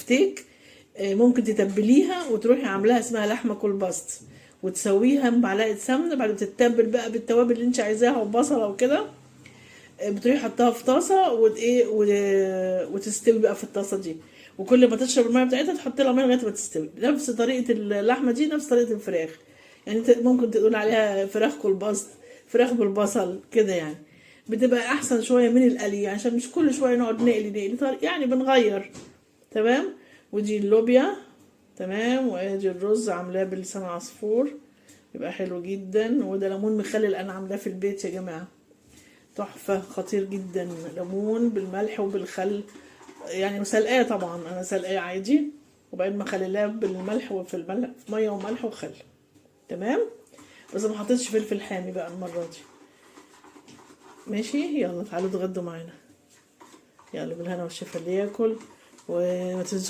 بفتيك. ممكن تتبليها وتروحي عاملاها اسمها لحمه كولباست، وتسويها بمعلقه سمنه، بعد ما تتبل بقى بالتوابل اللي انت عايزاها وبصله وكده. بتروحي حطها في طاسه وتستوي بقى في الطاسه دي. وكل ما تشرب الميه بتاعتها تحطي لها ميه لغايه ما تستوي. نفس طريقه اللحمه دي، نفس طريقه الفراخ. يعني انت ممكن تقول عليها فراخ كولباست، فراخ بالبصل كده يعني. بتبقى احسن شويه من القلي، عشان مش كل شويه نقعد نقلي يعني بنغير. تمام. ودي اللوبيا. تمام. وادي الرز عاملاه بلسان عصفور، يبقى حلو جدا. وده ليمون مخلل انا عاملاه في البيت يا جماعه، تحفة، خطير جدا. ليمون بالملح وبالخل، يعني مسلقاه طبعا، انا سلقاه عادي، وبعدين مخللاه بالملح وفي الملح، في ميه وملح وخل. تمام. بس ما حطيتش فلفل حامي بقى المرة دي. ماشي، يلا تعالوا اتغدوا معانا. يلا بالهنا والشفا اللي ياكل. وما تنسوش